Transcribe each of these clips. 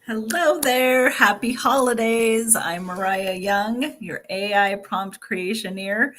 Hello there. Happy holidays. I'm Mariah Young, your AI prompt creationeer.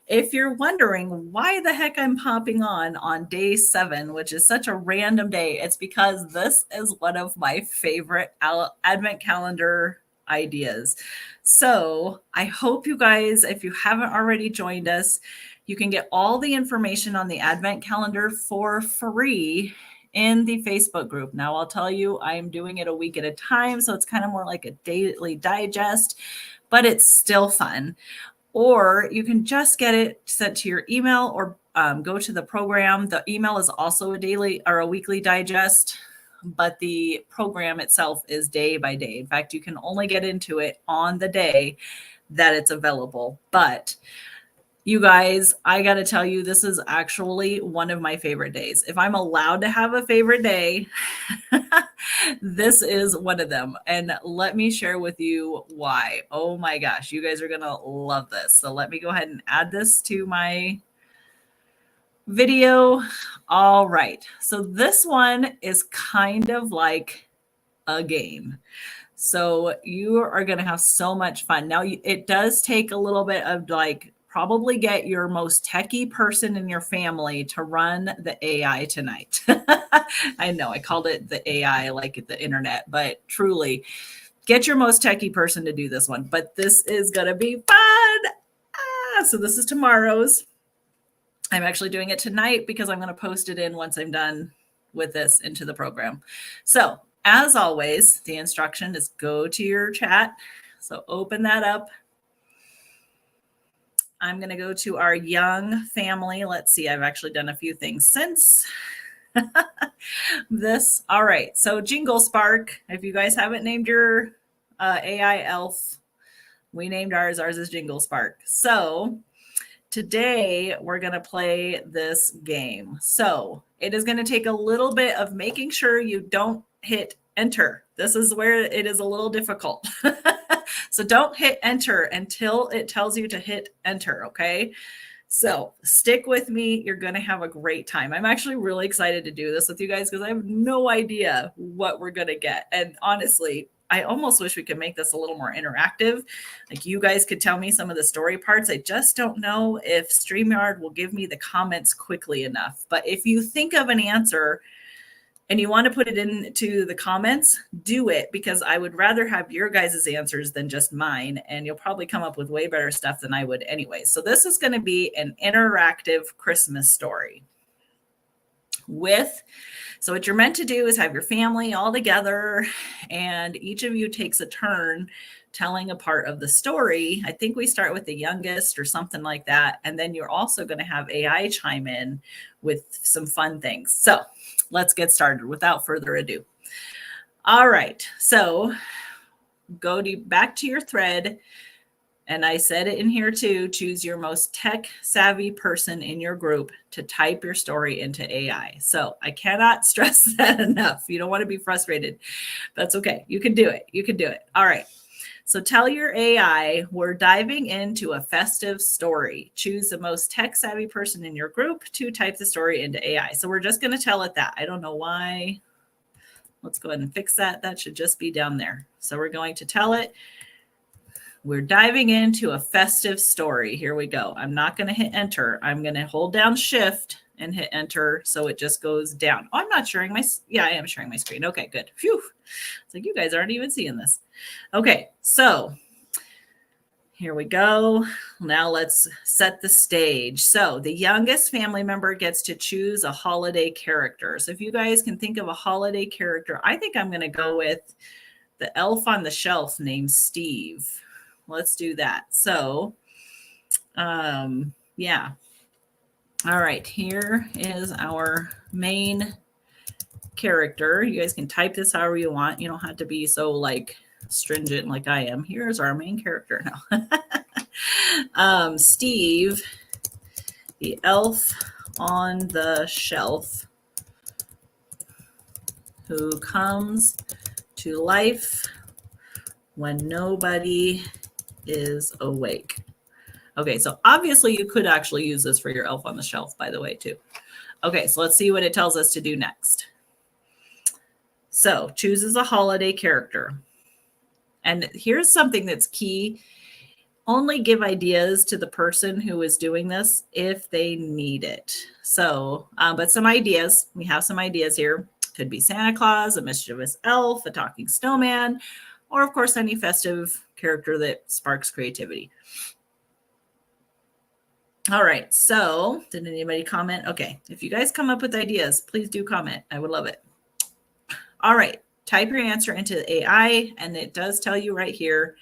If you're wondering why the heck I'm popping on day 7, which is such a random day, it's because this is one of my favorite advent calendar ideas. So I hope you guys, if you haven't already joined us, you can get all the information on the advent calendar for free in the Facebook group. Now, I'll tell you, I'm doing it a week at a time, so it's kind of more like a daily digest, but it's still fun. Or you can just get it sent to your email or go to the program. The email is also a daily or a weekly digest, but the program itself is day by day. In fact, you can only get into it on the day that it's available. But you guys, I got to tell you, this is actually one of my favorite days. If I'm allowed to have a favorite day, this is one of them. And let me share with you why. Oh my gosh, you guys are going to love this. So let me go ahead and add this to my video. All right. So this one is kind of like a game. So you are going to have so much fun. Now, it does take a little bit of probably get your most techie person in your family to run the AI tonight. I know I called it the AI like the internet, but truly get your most techie person to do this one. But this is going to be fun. So this is tomorrow's. I'm actually doing it tonight because I'm going to post it in once I'm done with this into the program. So as always, the instruction is go to your chat. So open that up. I'm going to go to our young family. Let's see, I've actually done a few things since this. All right. So Jingle Spark, if you guys haven't named your AI elf, we named ours. Ours is Jingle Spark. So today we're going to play this game. So it is going to take a little bit of making sure you don't hit enter. This is where it is a little difficult. So don't hit enter until it tells you to hit enter, okay? So stick with me. You're going to have a great time. I'm actually really excited to do this with you guys because I have no idea what we're going to get. And honestly, I almost wish we could make this a little more interactive. Like you guys could tell me some of the story parts. I just don't know if StreamYard will give me the comments quickly enough. But if you think of an answer and you want to put it into the comments, do it, because I would rather have your guys' answers than just mine. And you'll probably come up with way better stuff than I would anyway. So this is going to be an interactive Christmas story so what you're meant to do is have your family all together and each of you takes a turn telling a part of the story. I think we start with the youngest or something like that. And then you're also going to have AI chime in with some fun things. So let's get started without further ado. All right. So go back to your thread. And I said it in here too, choose your most tech savvy person in your group to type your story into AI. So I cannot stress that enough. You don't want to be frustrated. That's okay. You can do it. You can do it. All right. So tell your AI, we're diving into a festive story. Choose the most tech savvy person in your group to type the story into AI. So we're just going to tell it that. I don't know why. Let's go ahead and fix that. That should just be down there. So we're going to tell it, we're diving into a festive story. Here we go. I'm not going to hit enter. I'm going to hold down shift and hit enter. So it just goes down. Oh, I'm not sharing I am sharing my screen. Okay, good. Phew. It's like you guys aren't even seeing this. Okay, so here we go. Now let's set the stage. So the youngest family member gets to choose a holiday character. So if you guys can think of a holiday character, I think I'm going to go with the elf on the shelf named Steve. Let's do that. So, yeah. All right, here is our main character. You guys can type this however you want. You don't have to be so stringent like I am. Here's our main character now. Steve, the elf on the shelf, who comes to life when nobody is awake. Okay, so obviously you could actually use this for your elf on the shelf, by the way, too. Okay, so let's see what it tells us to do next. So chooses a holiday character. And here's something that's key. Only give ideas to the person who is doing this if they need it. So, but some ideas, we have some ideas here. Could be Santa Claus, a mischievous elf, a talking snowman, or of course, any festive character that sparks creativity. All right, so did anybody comment? Okay, if you guys come up with ideas, please do comment. I would love it. All right, type your answer into AI, and it does tell you right here,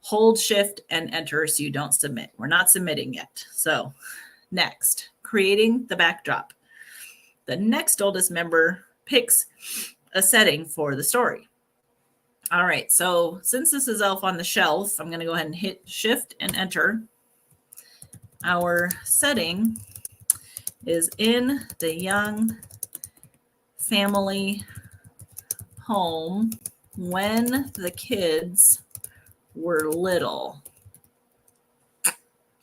hold shift and enter so you don't submit. We're not submitting yet. So next, creating the backdrop. The next oldest member picks a setting for the story. All right, so since this is Elf on the Shelf, I'm going to go ahead and hit shift and enter. Our setting is in the young family home when the kids were little.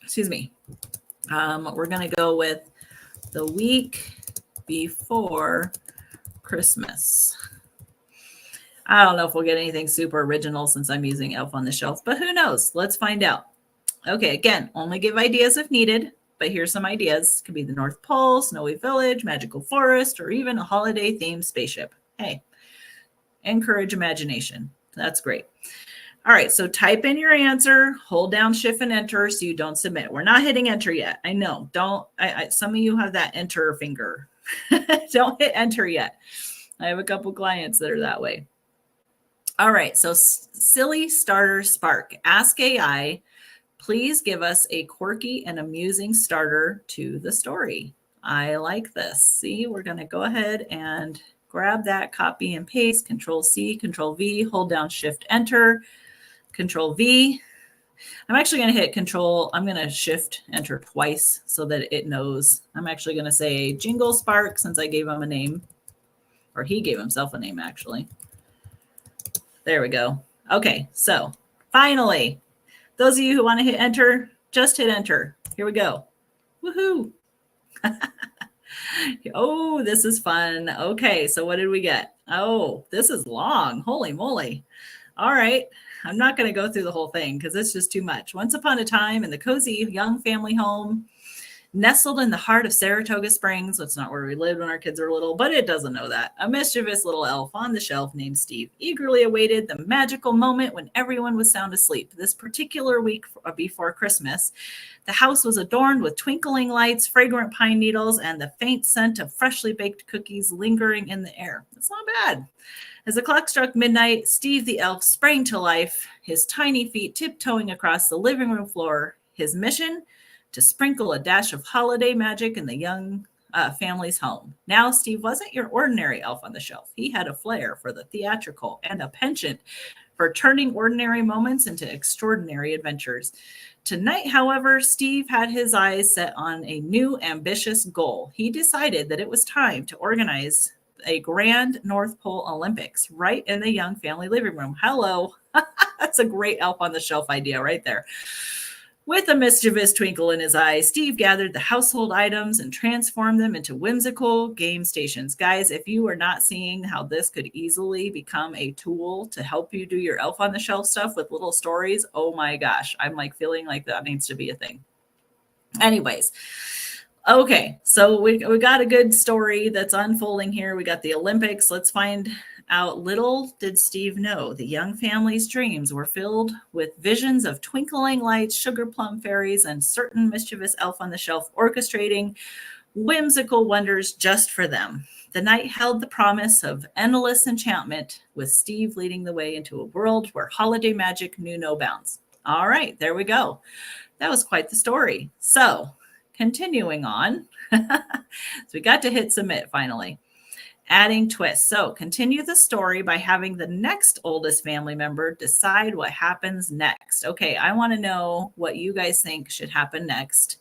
Excuse me. We're going to go with the week before Christmas. I don't know if we'll get anything super original since I'm using Elf on the Shelf, but who knows? Let's find out. Okay, again, only give ideas if needed, but here's some ideas. It could be the North Pole, Snowy Village, Magical Forest, or even a holiday-themed spaceship. Hey, encourage imagination. That's great. All right, so type in your answer, hold down shift and enter so you don't submit. We're not hitting enter yet. I know. Some of you have that enter finger. Don't hit enter yet. I have a couple clients that are that way. All right, so silly starter spark. Ask AI, please give us a quirky and amusing starter to the story. I like this. See, we're going to go ahead and grab that, copy and paste, Control C, Control V, hold down shift enter, Control V. I'm actually going to hit Control. I'm going to shift enter twice so that it knows. I'm actually going to say Jingle Spark since I gave him a name, or he gave himself a name actually. There we go. Okay, so finally, those of you who want to hit enter, just hit enter. Here we go. Woohoo. Oh, this is fun. Okay, so what did we get? Oh, this is long. Holy moly. All right. I'm not going to go through the whole thing because it's just too much. Once upon a time in the cozy young family home, nestled in the heart of Saratoga Springs. That's not where we lived when our kids were little, but it doesn't know that. A mischievous little elf on the shelf named Steve eagerly awaited the magical moment when everyone was sound asleep. This particular week before Christmas, the house was adorned with twinkling lights, fragrant pine needles, and the faint scent of freshly baked cookies lingering in the air. It's not bad. As the clock struck midnight, Steve the elf sprang to life, his tiny feet tiptoeing across the living room floor. His mission? To sprinkle a dash of holiday magic in the young family's home. Now, Steve wasn't your ordinary elf on the shelf. He had a flair for the theatrical and a penchant for turning ordinary moments into extraordinary adventures. Tonight, however, Steve had his eyes set on a new ambitious goal. He decided that it was time to organize a grand North Pole Olympics right in the young family living room. Hello. That's a great elf on the shelf idea right there. With a mischievous twinkle in his eye, Steve gathered the household items and transformed them into whimsical game stations. Guys, if you are not seeing how this could easily become a tool to help you do your elf on the shelf stuff with little stories, oh my gosh, I'm like feeling like that needs to be a thing. Anyways, okay, so we got a good story that's unfolding here. We got the Olympics. Let's find out. Little did Steve know the young family's dreams were filled with visions of twinkling lights, sugar plum fairies, and certain mischievous elf on the shelf orchestrating whimsical wonders just for them. The night held the promise of endless enchantment, with Steve leading the way into a world where holiday magic knew no bounds. All right, there we go. That was quite the story. So continuing on, so we got to hit submit finally. Adding twists. So continue the story by having the next oldest family member decide what happens next. Okay, I want to know what you guys think should happen next.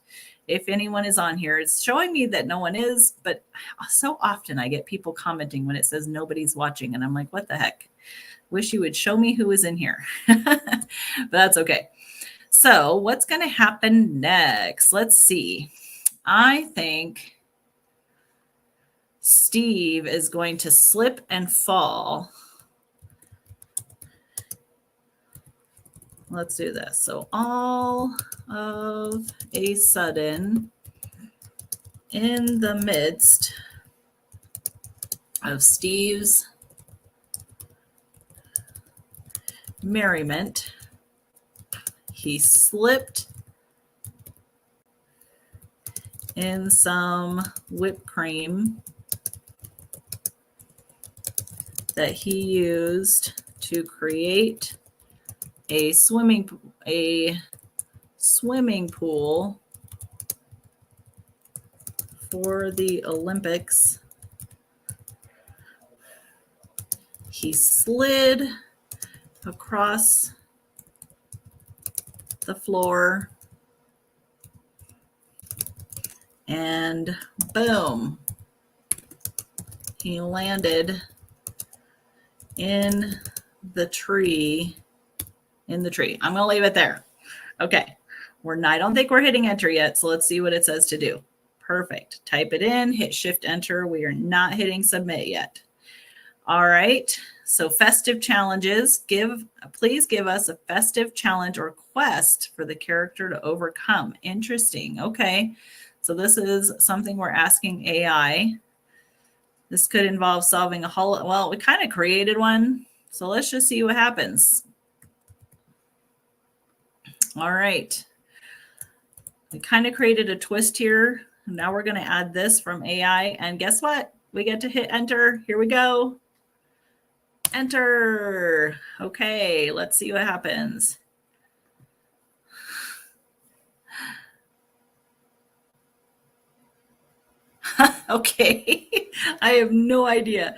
If anyone is on here, it's showing me that no one is, but so often I get people commenting when it says nobody's watching, and I'm like, what the heck? Wish you would show me who is in here. But that's okay. So what's going to happen next? Let's see. I think Steve is going to slip and fall. Let's do this. So all of a sudden, in the midst of Steve's merriment, he slipped in some whipped cream that he used to create a swimming pool for the Olympics. He slid across the floor and boom, he landed in the tree. I'm going to leave it there. Okay. I don't think we're hitting enter yet. So let's see what it says to do. Perfect. Type it in, hit shift enter. We are not hitting submit yet. All right. So festive challenges. Please give us a festive challenge or quest for the character to overcome. Interesting. Okay. So this is something we're asking AI. This could involve solving a well, we kind of created one. So let's just see what happens. All right. We kind of created a twist here. Now we're going to add this from AI. And guess what? We get to hit enter. Here we go. Enter. Okay, let's see what happens. Okay, I have no idea.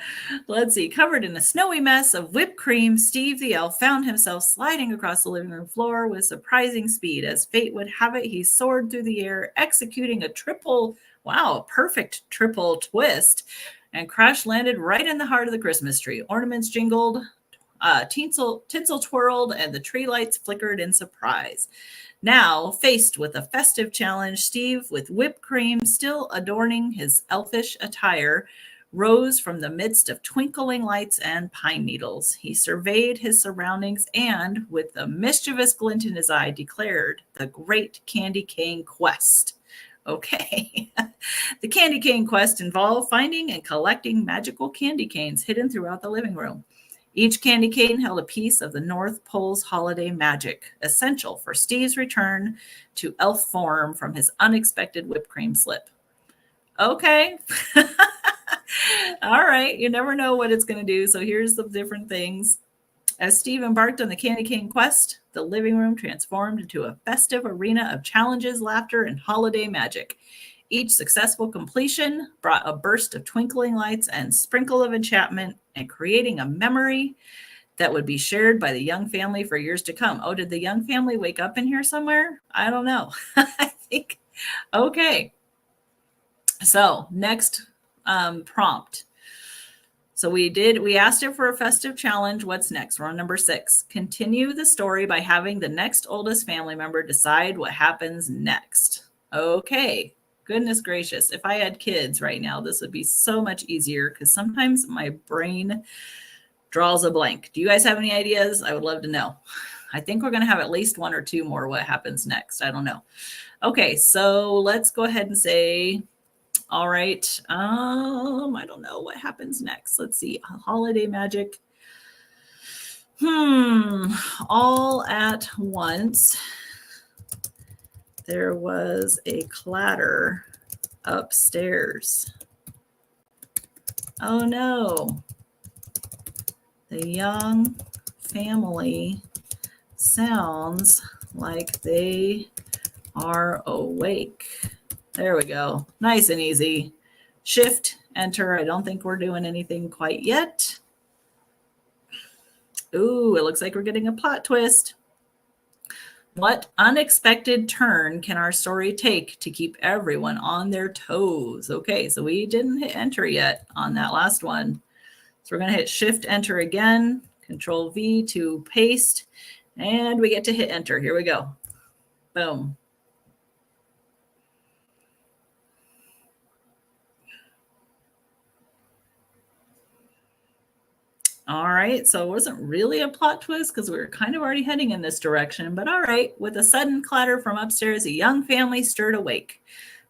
Let's see. Covered in a snowy mess of whipped cream, Steve the elf found himself sliding across the living room floor with surprising speed. As fate would have it, he soared through the air, executing a perfect triple twist, and crash landed right in the heart of the Christmas tree. Ornaments jingled, tinsel twirled, and the tree lights flickered in surprise. Now, faced with a festive challenge, Steve, with whipped cream still adorning his elfish attire, rose from the midst of twinkling lights and pine needles. He surveyed his surroundings and, with a mischievous glint in his eye, declared the Great Candy Cane Quest. Okay. The Candy Cane Quest involved finding and collecting magical candy canes hidden throughout the living room. Each candy cane held a piece of the North Pole's holiday magic, essential for Steve's return to elf form from his unexpected whipped cream slip. Okay. All right. You never know what it's going to do. So here's the different things. As Steve embarked on the candy cane quest, the living room transformed into a festive arena of challenges, laughter, and holiday magic. Each successful completion brought a burst of twinkling lights and sprinkle of enchantment, and creating a memory that would be shared by the young family for years to come. Oh, did the young family wake up in here somewhere? I don't know. I think, okay. So next prompt. So we asked it for a festive challenge. What's next? We're on number 6. Continue the story by having the next oldest family member decide what happens next. Okay. Goodness gracious. If I had kids right now, this would be so much easier because sometimes my brain draws a blank. Do you guys have any ideas? I would love to know. I think we're going to have at least 1 or 2 more what happens next. I don't know. Okay, so let's go ahead and say, all right, I don't know what happens next. Let's see. Holiday magic. All at once, there was a clatter upstairs. Oh no. The young family sounds like they are awake. There we go. Nice and easy. Shift, enter. I don't think we're doing anything quite yet. Ooh, it looks like we're getting a plot twist. What unexpected turn can our story take to keep everyone on their toes? Okay, so we didn't hit enter yet on that last one. So we're going to hit shift enter again, control V to paste, and we get to hit enter. Here we go. Boom. All right, so it wasn't really a plot twist because we were kind of already heading in this direction, but all right. With a sudden clatter from upstairs, a young family stirred awake.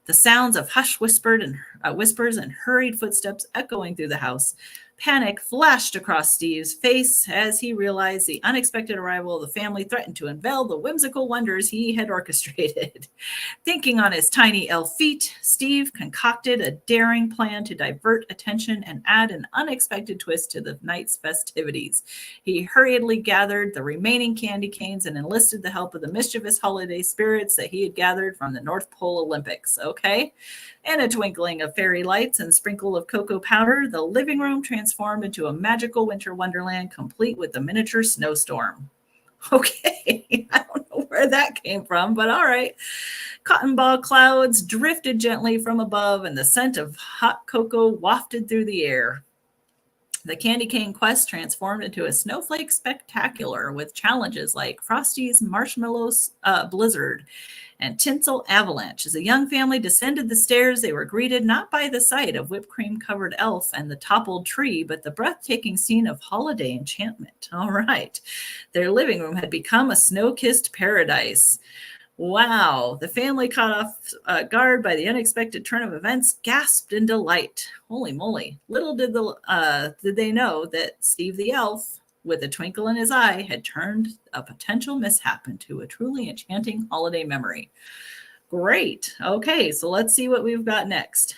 The sounds of hushed whispers and hurried footsteps echoing through the house. Panic flashed across Steve's face as he realized the unexpected arrival of the family threatened to unveil the whimsical wonders he had orchestrated. Thinking on his tiny elf feet, Steve concocted a daring plan to divert attention and add an unexpected twist to the night's festivities. He hurriedly gathered the remaining candy canes and enlisted the help of the mischievous holiday spirits that he had gathered from the North Pole Olympics. Okay? In a twinkling of fairy lights and sprinkle of cocoa powder, the living room transformed into a magical winter wonderland complete with a miniature snowstorm. Okay, I don't know where that came from, but all right. Cotton ball clouds drifted gently from above, and the scent of hot cocoa wafted through the air. The candy cane quest transformed into a snowflake spectacular with challenges like Frosty's Marshmallows Blizzard and Tinsel Avalanche. As the young family descended the stairs, they were greeted not by the sight of whipped cream covered elf and the toppled tree, but the breathtaking scene of holiday enchantment. All right. Their living room had become a snow kissed paradise. Wow. The family, caught off guard by the unexpected turn of events, gasped in delight. Holy moly. Little did they know that Steve the elf, with a twinkle in his eye, had turned a potential mishap into a truly enchanting holiday memory. Great. Okay, so let's see what we've got next.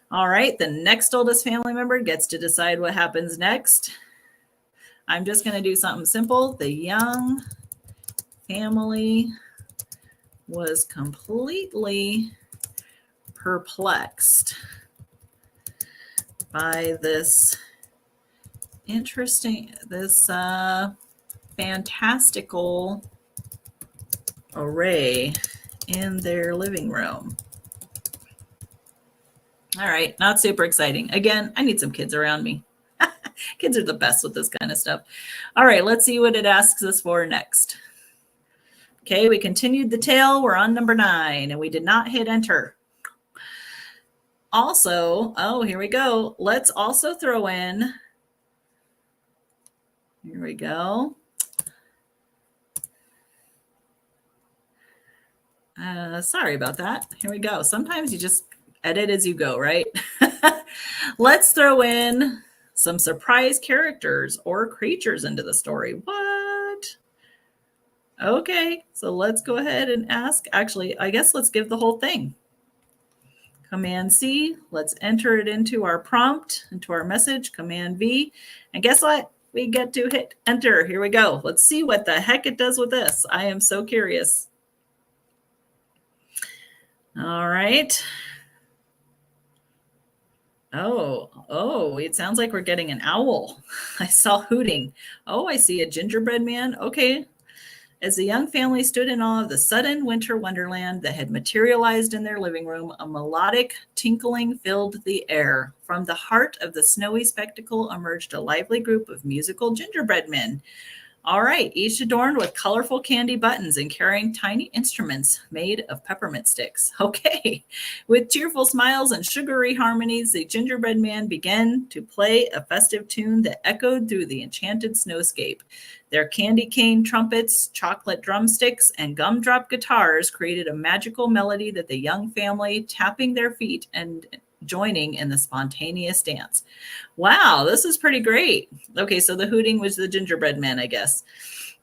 All right, the next oldest family member gets to decide what happens next. I'm just going to do something simple. The young family was completely perplexed by this fantastical array in their living room. All right, not super exciting. Again, I need some kids around me. Kids are the best with this kind of stuff. All right, let's see what it asks us for next. Okay, we continued the tale. We're on number 9, and we did not hit enter. Also, oh, here we go. Let's also throw in, here we go. Sorry about that. Here we go. Sometimes you just edit as you go, right? Let's throw in some surprise characters or creatures into the story. What? Okay, so let's go ahead and ask. Actually, I guess let's give the whole thing. Command C, let's enter it into our prompt, into our message, Command V. And guess what? We get to hit enter. Here we go. Let's see what the heck it does with this. I am so curious. All right. Oh, it sounds like we're getting an owl. I saw hooting. Oh, I see a gingerbread man. Okay. As the young family stood in awe of the sudden winter wonderland that had materialized in their living room, a melodic tinkling filled the air. From the heart of the snowy spectacle emerged a lively group of musical gingerbread men. All right, each adorned with colorful candy buttons and carrying tiny instruments made of peppermint sticks. Okay, with cheerful smiles and sugary harmonies, the gingerbread man began to play a festive tune that echoed through the enchanted snowscape. Their candy cane trumpets, chocolate drumsticks, and gumdrop guitars created a magical melody that the young family, tapping their feet and joining in the spontaneous dance. Wow, this is pretty great. Okay, so the hooting was the gingerbread man, I guess.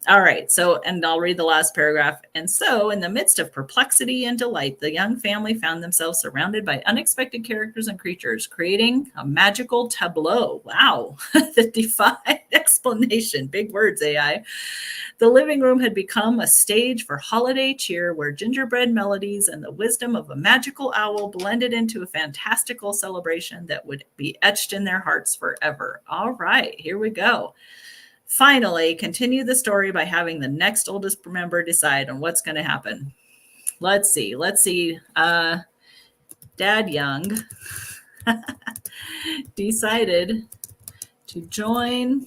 All right, so, and I'll read the last paragraph. And so, in the midst of perplexity and delight, the young family found themselves surrounded by unexpected characters and creatures, creating a magical tableau. Wow, that defied explanation. Big words, AI. The living room had become a stage for holiday cheer where gingerbread melodies and the wisdom of a magical owl blended into a fantastical celebration that would be etched in their hearts forever. All right, here we go. Finally, continue the story by having the next oldest member decide on what's going to happen. Let's see. Dad Young decided to join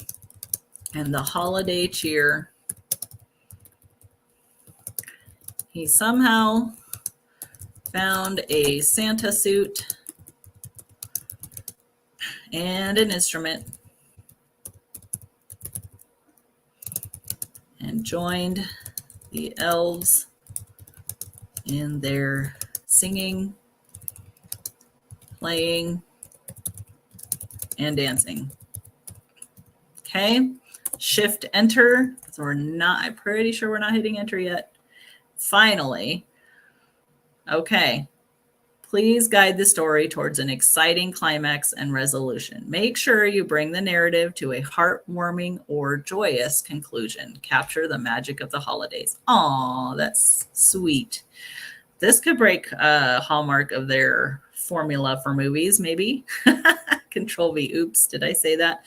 in the holiday cheer. He somehow found a Santa suit and an instrument and joined the elves in their singing, playing, and dancing. Okay, shift enter. So we're not, I'm pretty sure we're not hitting enter yet. Finally. Okay. Please guide the story towards an exciting climax and resolution. Make sure you bring the narrative to a heartwarming or joyous conclusion. Capture the magic of the holidays. Aw, that's sweet. This could break a hallmark of their formula for movies, maybe. Control V. Oops, did I say that?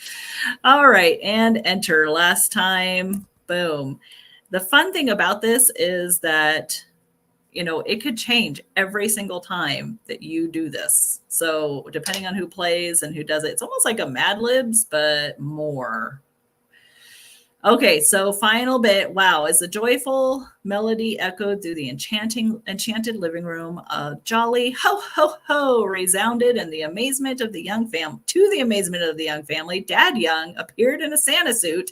All right, and enter. Last time. Boom. The fun thing about this is that it could change every single time that you do this. So depending on who plays and who does it, it's almost like a Mad Libs, but more. Okay, so final bit. Wow, as the joyful melody echoed through the enchanted living room, a jolly ho ho ho resounded, and to the amazement of the young family, Dad Young appeared in a Santa suit,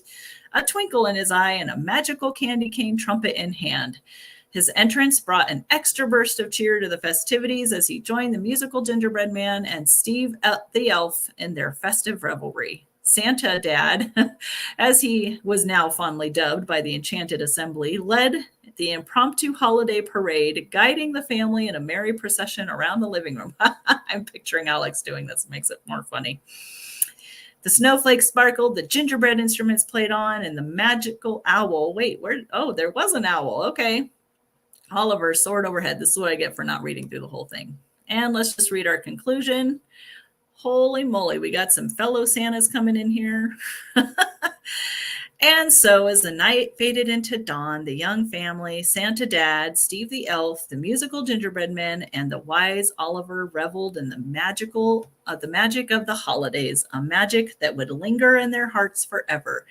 a twinkle in his eye, and a magical candy cane trumpet in hand. His entrance brought an extra burst of cheer to the festivities as he joined the musical Gingerbread Man and Steve the Elf in their festive revelry. Santa Dad, as he was now fondly dubbed by the Enchanted Assembly, led the impromptu holiday parade, guiding the family in a merry procession around the living room. I'm picturing Alex doing this. It makes it more funny. The snowflakes sparkled, the gingerbread instruments played on, and the magical owl. Wait, where? Oh, there was an owl. Okay. Oliver soared overhead. This is what I get for not reading through the whole thing. And let's just read our conclusion. Holy moly, we got some fellow Santas coming in here. And so as the night faded into dawn, the young family, Santa Dad, Steve the Elf, the musical Gingerbread Men, and the wise Oliver reveled in the magic of the holidays, a magic that would linger in their hearts forever,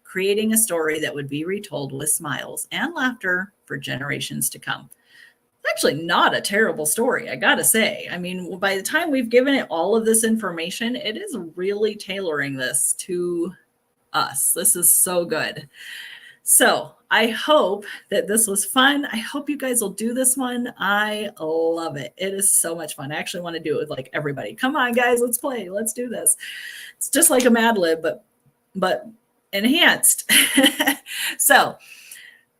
creating a story that would be retold with smiles and laughter for generations to come. It's actually not a terrible story, I gotta say. I mean, by the time we've given it all of this information, it is really tailoring this to us. This is so good. So I hope that this was fun. I hope you guys will do this one. I love it. It is so much fun. I actually want to do it with like everybody. Come on, guys, let's play. Let's do this. It's just like a Mad Lib, but enhanced. So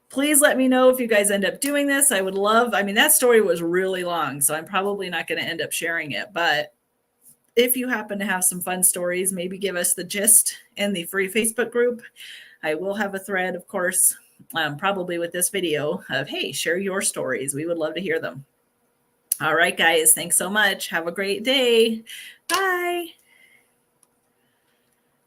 please let me know if you guys end up doing this. I would love, that story was really long, so I'm probably not going to end up sharing it. But if you happen to have some fun stories, maybe give us the gist in the free Facebook group. I will have a thread, of course, probably with this video of, hey, share your stories. We would love to hear them. All right, guys, thanks so much. Have a great day. Bye.